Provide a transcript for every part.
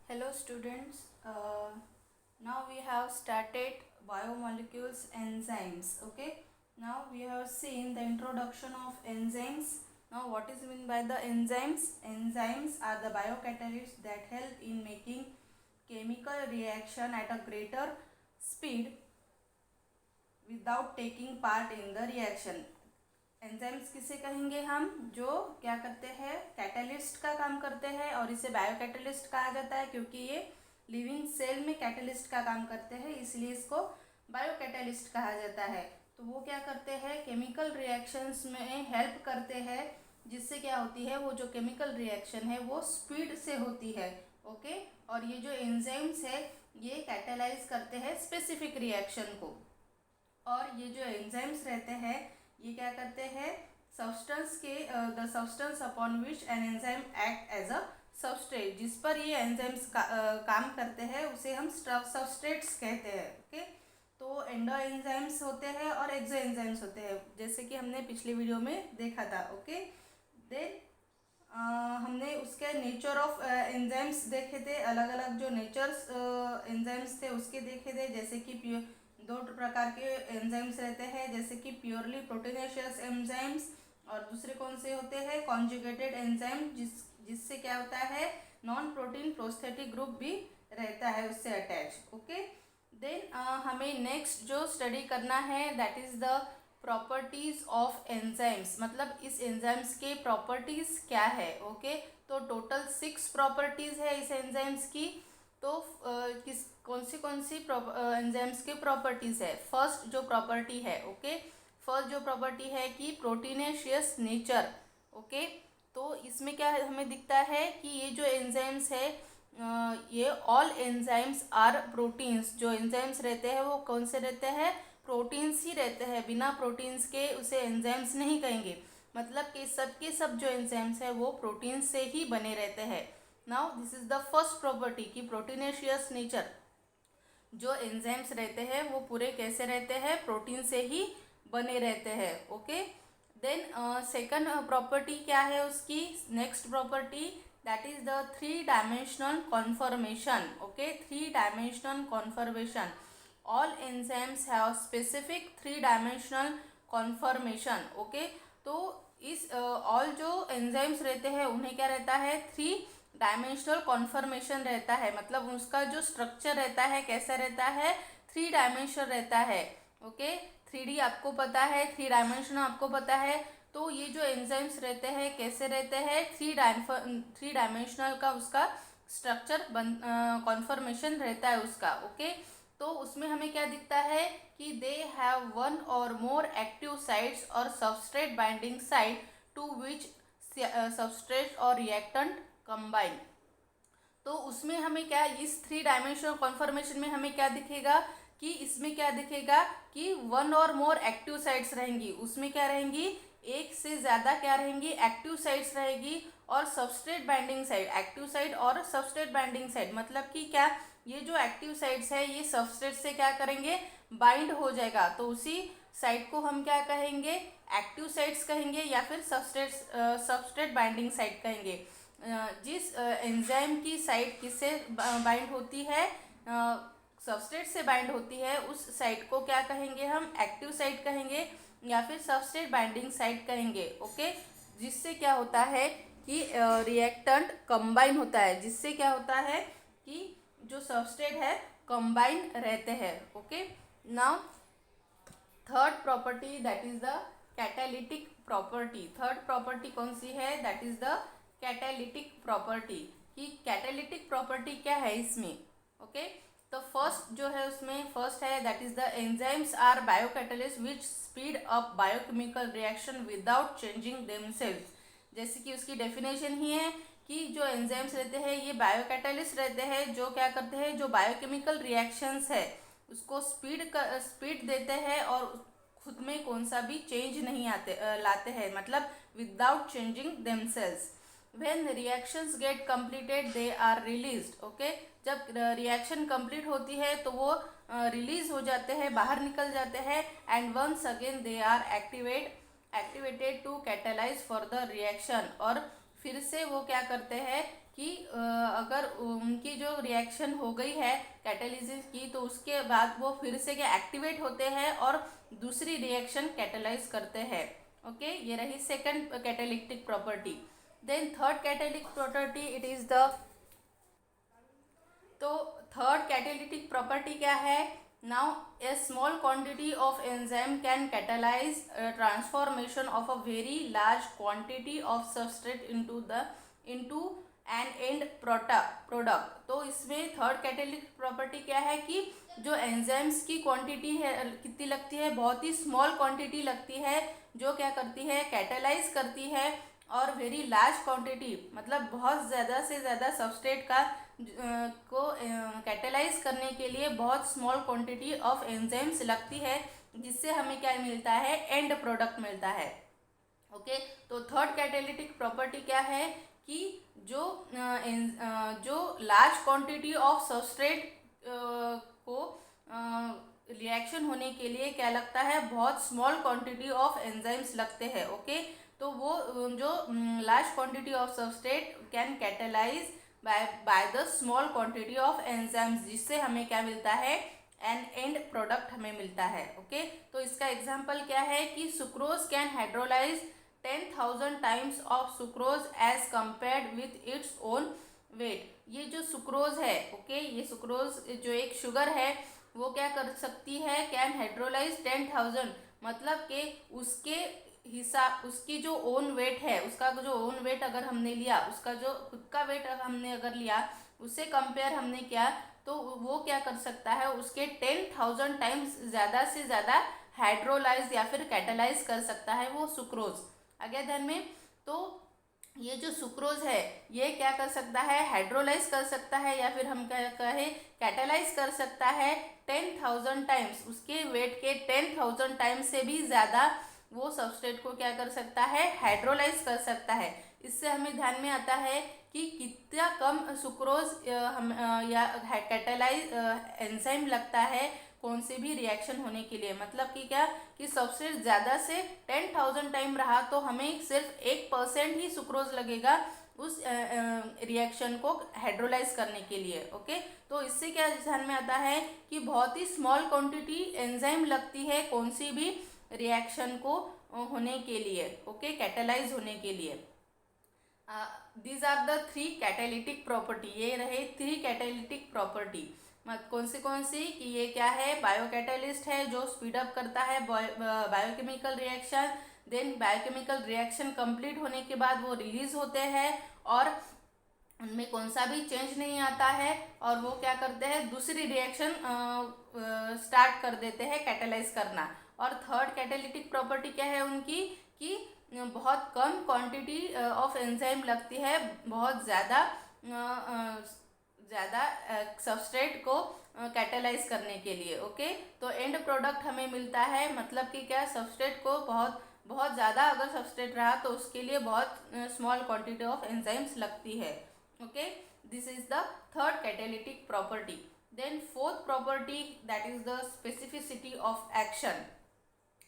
Hello students, now we have started biomolecules enzymes. Okay, now we have seen the introduction of enzymes. Now what is meant by the enzymes? Enzymes are the biocatalysts that help in making chemical reaction at a greater speed without taking part in the reaction. Enzymes किसे कहेंगे हम? जो क्या करते हैं, catalyst का काम करते हैं, और इसे बायो कैटलिस्ट कहा जाता है क्योंकि ये लिविंग सेल में कैटलिस्ट का काम करते हैं, इसलिए इसको बायो कैटलिस्ट कहा जाता है। तो वो क्या करते हैं, केमिकल रिएक्शंस में हेल्प करते हैं, जिससे क्या होती है, वो जो केमिकल रिएक्शन है वो स्पीड से होती है। ओके, और ये जो एंजाइम्स है ये कैटेलाइज करते हैं स्पेसिफिक रिएक्शन को। और ये जो एंजाइम्स रहते हैं ये क्या करते हैं, सब्सटेंस के the substance upon which an enzyme act as a substrate, जिस पर ये एंजाइम्स काम करते हैं उसे हम सबस्ट्रेट्स कहते हैं। ओके, तो एंडो एंजाइम्स होते हैं और एक्सो एंजाइम्स होते हैं, जैसे कि हमने पिछली वीडियो में देखा था। ओके, देन हमने उसके नेचर ऑफ एंजाइम्स देखे थे, अलग अलग जो नेचर्स एंजाइम्स थे उसके देखे थे, जैसे कि दो प्रकार के एंजाइम्स रहते हैं, जैसे कि प्योरली प्रोटीनेशियस एंजाइम्स, और दूसरे कौन से होते हैं, कॉन्जुगेटेड एंजाइम, जिससे क्या होता है, नॉन प्रोटीन प्रोस्थेटिक ग्रुप भी रहता है उससे अटैच। ओके, देन हमें नेक्स्ट जो स्टडी करना है that is the properties of enzymes, मतलब इस एंजाइम्स के प्रॉपर्टीज क्या है। ओके, तो टोटल 6 प्रॉपर्टीज है इस एंजाइम्स की। तो किस कौन सी एंजाइम्स के प्रॉपर्टीज है। फर्स्ट जो प्रॉपर्टी है, ओके, फर्स्ट जो प्रॉपर्टी है कि प्रोटीनेशियस नेचर। ओके, तो इसमें क्या हमें दिखता है कि ये जो एंजाइम्स है ये ऑल एंजाइम्स आर प्रोटीन्स, जो एंजाइम्स रहते हैं वो कौन से रहते हैं, प्रोटीन्स ही रहते हैं, बिना प्रोटीन्स के उसे एंजाइम्स नहीं कहेंगे, मतलब कि सब के सब जो एंजाइम्स है वो प्रोटीन से ही बने रहते हैं। Now this is the first property कि प्रोटीनेशियस नेचर, जो एंजाइम्स रहते हैं वो पूरे कैसे रहते हैं, प्रोटीन से ही बने रहते हैं। ओके, देन सेकंड प्रॉपर्टी क्या है उसकी, next property that is the 3 dimensional conformation. Okay, 3 dimensional conformation, all enzymes have specific 3 dimensional conformation. Okay, तो इस ऑल जो एंजाइम्स रहते हैं उन्हें क्या रहता है, 3 डायमेंशनल कॉन्फॉर्मेशन रहता है, मतलब उसका जो स्ट्रक्चर रहता है कैसा रहता है, 3 डायमेंशन रहता है। ओके, 3D आपको पता है, 3 डायमेंशन आपको पता है, तो ये जो एंजाइम्स रहते हैं कैसे रहते हैं, 3 डायमेंशनल का उसका स्ट्रक्चर कॉन्फॉर्मेशन रहता है उसका। ओके, तो उसमें हमें क्या दिखता है कि दे have 1 or more active sites और substrate binding site to which substrate और रिएक्टेंट कंबाइन। तो उसमें हमें क्या, इस 3 डायमेंशनल कॉन्फॉर्मेशन में हमें क्या दिखेगा कि इसमें क्या दिखेगा कि 1 और मोर एक्टिव साइट्स रहेंगी, उसमें क्या रहेंगी, एक से ज़्यादा क्या रहेंगी, एक्टिव साइट्स रहेगी, और substrate binding site, active site और सबस्ट्रेट बाइंडिंग साइट, मतलब कि क्या, ये जो एक्टिव साइट्स है ये सबस्ट्रेट से क्या करेंगे, बाइंड हो जाएगा, तो उसी साइट को हम क्या कहेंगे, एक्टिव साइट्स कहेंगे या फिर सबस्ट्रेट बाइंडिंग साइट कहेंगे। जिस एंजाइम की साइट किससे बाइंड होती है, सबस्ट्रेट से बाइंड होती है, उस साइट को क्या कहेंगे हम, एक्टिव साइट कहेंगे या फिर सबस्ट्रेट बाइंडिंग साइट कहेंगे। ओके, जिससे क्या होता है कि रिएक्टेंट कंबाइन होता है, जिससे क्या होता है कि जो सबस्ट्रेट है कंबाइन रहते हैं। Okay, now third property that is the catalytic property. Third property कौन सी है, that is the catalytic property. कि कैटालिटिक प्रॉपर्टी क्या है इसमें। ओके, तो फर्स्ट जो है उसमें फर्स्ट है that is the enzymes are biocatalyst which speed up biochemical reaction without changing themselves. जैसे कि उसकी डेफिनेशन ही है कि जो एंजाइम्स रहते हैं ये बायोकैटालिस्ट रहते हैं, जो क्या करते हैं, जो बायोकेमिकल रिएक्शंस है उसको स्पीड देते हैं और खुद में कौन सा भी चेंज नहीं लाते हैं, मतलब without changing themselves. When reactions get completed they are released. Okay, जब रिएक्शन कंप्लीट होती है तो वो रिलीज हो जाते हैं, बाहर निकल जाते हैं, and once again they are activated to catalyse further reaction. और फिर से वो क्या करते हैं कि अगर उनकी जो रिएक्शन हो गई है कैटालिसिस की, तो उसके बाद वो फिर से क्या एक्टिवेट होते हैं और दूसरी रिएक्शन कैटालाइज करते हैं। ओके, ये रही second catalytic property. Then third catalytic property it is the, तो थर्ड कैटालिटिक प्रॉपर्टी क्या है? Now a small quantity of enzyme can catalyse transformation of a very large quantity of substrate into an end product. तो इसमें third catalytic property क्या है कि जो enzymes की क्वांटिटी है कितनी लगती है, बहुत ही स्मॉल क्वांटिटी लगती है, जो क्या करती है, कैटालाइज करती है और वेरी लार्ज क्वांटिटी, मतलब बहुत ज़्यादा से ज़्यादा सबस्ट्रेट का को कैटालाइज करने के लिए बहुत स्मॉल क्वांटिटी ऑफ एंजाइम्स लगती है, जिससे हमें क्या मिलता है, एंड प्रोडक्ट मिलता है। ओके, तो थर्ड कैटालिटिक प्रॉपर्टी क्या है कि जो लार्ज क्वांटिटी ऑफ सबस्ट्रेट को रिएक्शन होने के लिए क्या लगता है, बहुत स्मॉल क्वांटिटी ऑफ एंजाइम्स लगते हैं। ओके, तो वो जो large quantity of substrate can catalyse by the small quantity of enzymes, जिससे हमें क्या मिलता है, एन एंड प्रोडक्ट हमें मिलता है। ओके, तो इसका एग्जांपल क्या है कि sucrose can hydrolyse 10,000 times of sucrose as compared with its own weight. ये जो सुक्रोज है, ओके, ये सुक्रोज जो एक शुगर है, वो क्या कर सकती है, कैन हाइड्रोलाइज 10,000, मतलब कि उसके हिसाब, उसकी जो ओन वेट है, उसका जो ओन वेट अगर हमने लिया, उसका जो खुद का वेट हमने अगर लिया, उससे कंपेयर हमने किया, तो वो क्या कर सकता है, उसके 10,000 टाइम्स ज़्यादा से ज़्यादा हाइड्रोलाइज या फिर कैटालाइज कर सकता है वो सुक्रोज। आगे ध्यान में, तो ये जो सुक्रोज है ये क्या कर सकता है, हाइड्रोलाइज कर सकता है या फिर हम क्या कहें, कैटालाइज कर सकता है 10,000 टाइम्स, उसके वेट के 10,000 टाइम्स से भी ज़्यादा वो सबस्ट्रेट को क्या कर सकता है, हाइड्रोलाइज कर सकता है। इससे हमें ध्यान में आता है कि कितना कम सुक्रोज या कैटालाइज एंजाइम लगता है कौन से भी रिएक्शन होने के लिए, मतलब कि क्या कि सबस्ट्रेट ज़्यादा से 10,000 टाइम रहा तो हमें सिर्फ 1% ही सुक्रोज लगेगा उस रिएक्शन को हाइड्रोलाइज करने के लिए। ओके, तो इससे क्या ध्यान में आता है कि बहुत ही स्मॉल क्वांटिटी एंजाइम लगती है कौन सी भी रिएक्शन को होने के लिए, ओके, कैटालाइज होने के लिए। These are the 3 catalytic property, ये रहे 3 कैटालिटिक प्रॉपर्टी। कौन सी कि ये क्या है, बायोकैटालिस्ट है जो स्पीड अप करता है biochemical reaction, then biochemical reaction complete होने के बाद वो रिलीज होते हैं और उनमें कौन सा भी चेंज नहीं आता है और वो क्या करते हैं, दूसरी रिएक्शन स्टार्ट कर देते हैं कैटालाइज करना। और थर्ड कैटालिटिक प्रॉपर्टी क्या है उनकी कि बहुत कम क्वांटिटी ऑफ एंजाइम लगती है, बहुत ज़्यादा सबस्ट्रेट को कैटालाइज करने के लिए। ओके, तो एंड प्रोडक्ट हमें मिलता है, मतलब कि क्या, सबस्ट्रेट को बहुत ज़्यादा अगर सबस्ट्रेट रहा तो उसके लिए बहुत स्मॉल क्वांटिटी ऑफ एंजाइम्स लगती है। Okay, this is the third catalytic property. Then fourth property that is the specificity of action.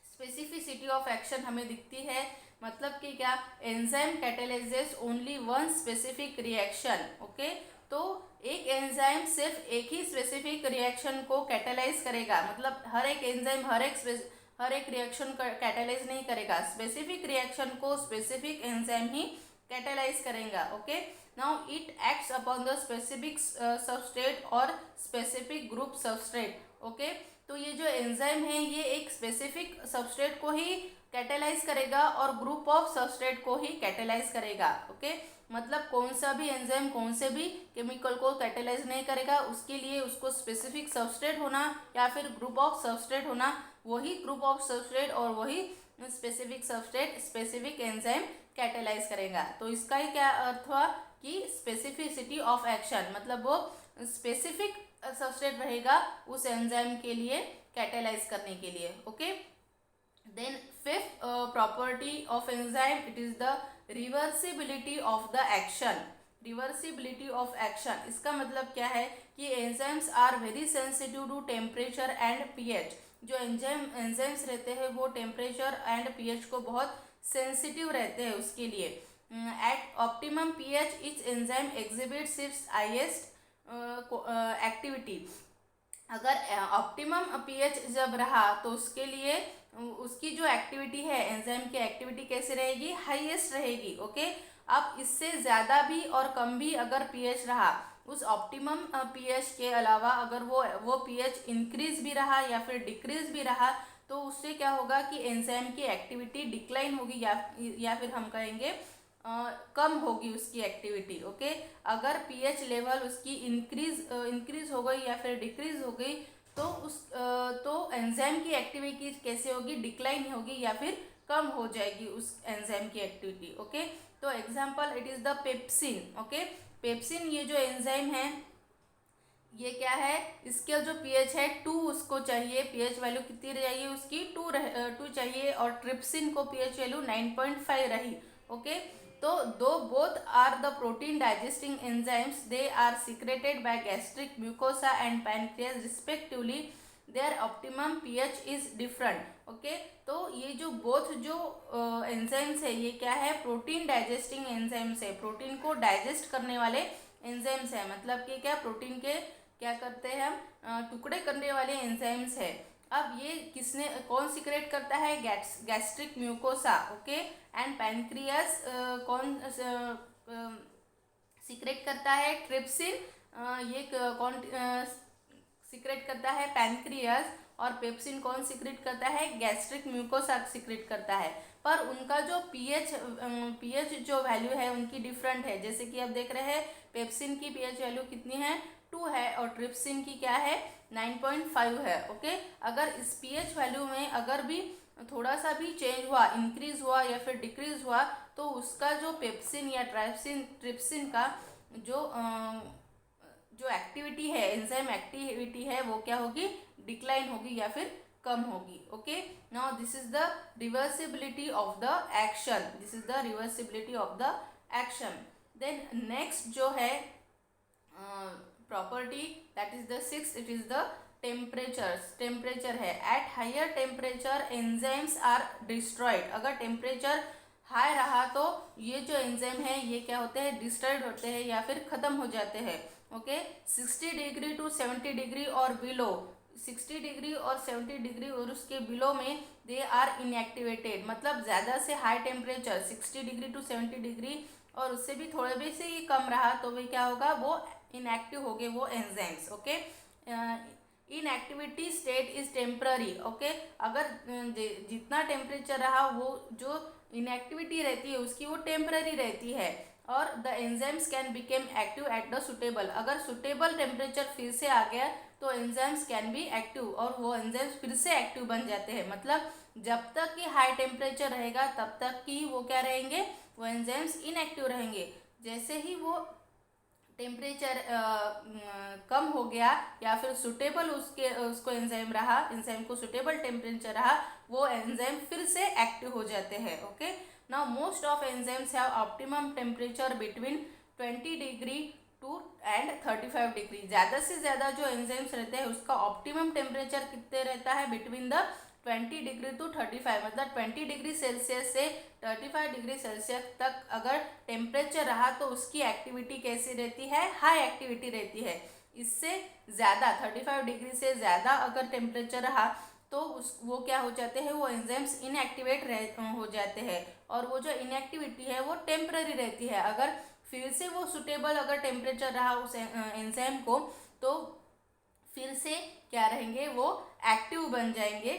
Specificity of action हमें दिखती है, मतलब कि क्या, enzyme catalyses only one specific reaction. Okay, तो एक एंजाइम सिर्फ एक ही स्पेसिफिक रिएक्शन को कैटालाइज करेगा, मतलब हर एक एंजाइम हर एक रिएक्शन को कैटालाइज नहीं करेगा, स्पेसिफिक रिएक्शन को स्पेसिफिक एंजाइम ही कैटालाइज करेगा। Okay, now it acts upon the specific substrate और स्पेसिफिक ग्रुप सबस्ट्रेट। ओके, तो ये जो एंजाइम है ये एक स्पेसिफिक सबस्ट्रेट को ही कैटालाइज करेगा और ग्रुप ऑफ सबस्ट्रेट को ही कैटालाइज करेगा। ओके, मतलब कौन सा भी एंजाइम कौन से भी केमिकल को कैटालाइज नहीं करेगा, उसके लिए उसको स्पेसिफिक सबस्ट्रेट होना या फिर ग्रुप ऑफ सबस्ट्रेट होना, वही ग्रुप ऑफ सबस्ट्रेट और वही specific substrate specific enzyme catalyse करेगा। तो इसका ही क्या अर्थ हुआ कि स्पेसिफिसिटी ऑफ एक्शन, मतलब वो स्पेसिफिक सबस्ट्रेट रहेगा उस एंजाइम के लिए कैटालाइज करने के लिए। Okay, then fifth property of enzyme it is the reversibility of the action. Reversibility of action, इसका मतलब क्या है कि enzymes are very sensitive to temperature and pH. जो एंजाइम्स रहते हैं वो टेम्परेचर एंड पीएच को बहुत सेंसिटिव रहते हैं उसके लिए। At optimum pH each enzyme exhibits its highest activity, अगर ऑप्टिमम पीएच जब रहा तो उसके लिए उसकी जो एक्टिविटी है, एंजाइम की एक्टिविटी कैसे रहेगी, हाईएस्ट रहेगी। ओके, अब इससे ज़्यादा भी और कम भी अगर पीएच रहा, उस ऑप्टिमम पीएच के अलावा अगर वो पीएच इंक्रीज भी रहा या फिर डिक्रीज भी रहा, तो उससे क्या होगा कि एंजाइम की एक्टिविटी डिक्लाइन होगी या फिर हम कहेंगे कम होगी उसकी एक्टिविटी। ओके, अगर पीएच लेवल उसकी इंक्रीज हो गई या फिर डिक्रीज हो गई, तो एंजाइम की एक्टिविटी कैसे होगी, डिक्लाइन होगी या फिर कम हो जाएगी उस एंजाइम की एक्टिविटी। ओके, तो example it is the pepsin. Okay, pepsin ये जो एंजाइम है, ये क्या है, इसका जो पीएच है 2 उसको चाहिए, पीएच वैल्यू कितनी चाहिए उसकी 2 चाहिए, और ट्रिप्सिन को पीएच वैल्यू 9.5 रही। ओके, तो दो both are the protein digesting enzymes, they are secreted by gastric mucosa and pancreas respectively, their optimum pH is different. Okay, तो ये जो बोथ जो एंजाइम्स है, ये क्या है, प्रोटीन डाइजेस्टिंग एंजाइम्स है, प्रोटीन को डाइजेस्ट करने वाले एंजाइम्स है। मतलब कि क्या, प्रोटीन के क्या करते हैं हम, टुकड़े करने वाले एंजाइम्स है। अब ये कौन सिक्रेट करता है, gastric mucosa. Okay, and pancreas कौन सिक्रेट करता है, ट्रिप्सिन, ये कौन सिक्रेट करता है, पैनक्रियास, और पेप्सिन कौन सिक्रेट करता है, गैस्ट्रिक म्यूकोसा सिक्रेट करता है। पर उनका जो पीएच जो वैल्यू है उनकी डिफरेंट है। जैसे कि आप देख रहे हैं, पेप्सिन की पीएच वैल्यू कितनी है, 2 है, और ट्रिप्सिन की क्या है, 9.5 है। ओके, अगर इस पीएच वैल्यू में अगर भी थोड़ा सा भी चेंज हुआ, इंक्रीज हुआ या फिर डिक्रीज हुआ, तो उसका जो पेप्सिन या ट्रिप्सिन का जो एक्टिविटी है, एंजाइम एक्टिविटी है, वो क्या होगी, डिक्लाइन होगी या फिर कम होगी। Okay, now this is the reversibility of the action, this is the reversibility of the action. Then next जो है property, that is the six, it is the temperature है। At higher temperature enzymes are destroyed, अगर temperature high रहा तो ये जो enzyme है ये क्या होते हैं, डिस्ट्रॉयड होते हैं या फिर ख़त्म हो जाते हैं। ओके, 60 डिग्री टू 70 डिग्री और बिलो, 60 डिग्री और 70 डिग्री और उसके बिलो में दे आर इनएक्टिवेटेड। मतलब ज़्यादा से high temperature 60 degree to 70 degree और उससे भी थोड़े भी से ही कम रहा तो भी क्या होगा, वो इनएक्टिव हो गए वो enzymes. Okay, inactivity state is temporary. Okay, अगर जितना टेम्परेचर रहा वो जो इनएक्टिविटी रहती है उसकी वो टेम्पररी रहती है, और the enzymes can became active at the suitable, अगर सुटेबल टेम्परेचर फिर से आ गया तो एंजाइम्स कैन बी एक्टिव, और वो एंजाइम्स फिर से एक्टिव बन जाते हैं। मतलब जब तक कि हाई टेम्परेचर रहेगा तब तक कि वो क्या रहेंगे, वो एंजाइम्स इनएक्टिव रहेंगे। जैसे ही वो टेम्परेचर कम हो गया या फिर सुटेबल उसको एंजाइम रहा, एंजाइम को सुटेबल टेम्परेचर रहा, वो एंजाइम फिर से एक्टिव हो जाते हैं। Okay, now most of enzymes have optimum temperature between 20 degree to and 35 degree. ज़्यादा से ज़्यादा जो एंजाइम्स रहते हैं उसका ऑप्टिमम टेम्परेचर कितने रहता है, बिटवीन द 20 डिग्री टू 35, मतलब 20 डिग्री सेल्सियस से 35 डिग्री सेल्सियस तक अगर टेम्परेचर रहा तो उसकी एक्टिविटी कैसी रहती है, हाई एक्टिविटी रहती है। इससे ज़्यादा 35 डिग्री से ज़्यादा अगर टेम्परेचर रहा तो वो क्या हो जाते हैं, वो एंजाइम्स इनएक्टिवेट हो जाते हैं, और वो जो इनएक्टिविटी है वो टेम्पररी रहती है। अगर फिर से वो सुटेबल अगर टेम्परेचर रहा उस एंजाइम को, तो फिर से क्या रहेंगे, वो एक्टिव बन जाएंगे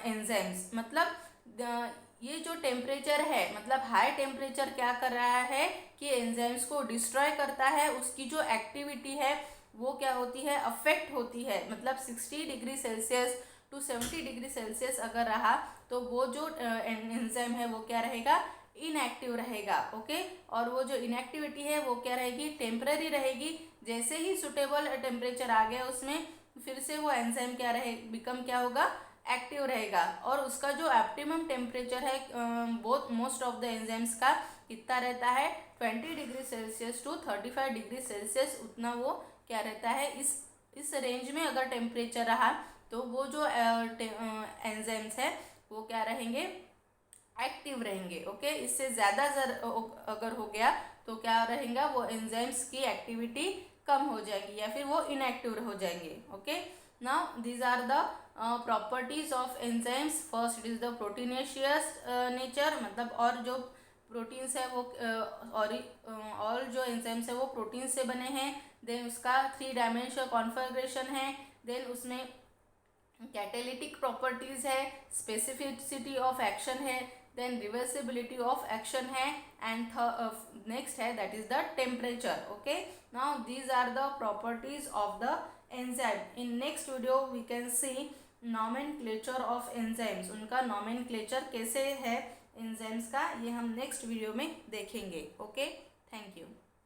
एंजाइम्स। मतलब ये जो टेम्परेचर है, मतलब हाई टेम्परेचर क्या कर रहा है कि एंजाइम्स को डिस्ट्रॉय करता है, उसकी जो एक्टिविटी है वो क्या होती है, अफेक्ट होती है। मतलब 60 degree Celsius to 70 degree Celsius अगर रहा तो वो जो एंजाइम है वो क्या रहेगा, इनएक्टिव रहेगा। ओके, और वो जो इनएक्टिविटी है वो क्या रहेगी, टेम्पररी रहेगी। जैसे ही सुटेबल टेम्परेचर आ गया उसमें, फिर से वो एंजाइम क्या बिकम क्या होगा, एक्टिव रहेगा। और उसका जो ऑप्टिमम टेम्परेचर है both most of the enzymes का कितना रहता है, 20 degree Celsius to 35 degree Celsius, उतना वो क्या रहता है, इस रेंज में अगर टेम्परेचर रहा तो वो जो एंजाइम्स है वो क्या रहेंगे, एक्टिव रहेंगे। ओके, इससे ज़्यादा अगर हो गया तो क्या रहेगा, वो एंजाइम्स की एक्टिविटी कम हो जाएगी या फिर वो इनएक्टिव हो जाएंगे. Okay, now these are the properties of enzymes. First it is the proteinaceous nature, मतलब और जो प्रोटीन्स है वो और जो एंजाइम्स है वो प्रोटीन से बने हैं. देन उसका 3 डायमेंशनल कॉन्फ़िगरेशन है. देन उसमें कैटेलिटिक प्रॉपर्टीज़ है, स्पेसिफिसिटी ऑफ एक्शन है, देन रिवर्सिबिलिटी ऑफ एक्शन है, एंड नेक्स्ट है that is the temperature. Okay, now these are the properties of the enzyme. In next video we can see nomenclature of enzymes. उनका nomenclature कैसे है enzymes का, ये हम next video में देखेंगे. Okay, thank you.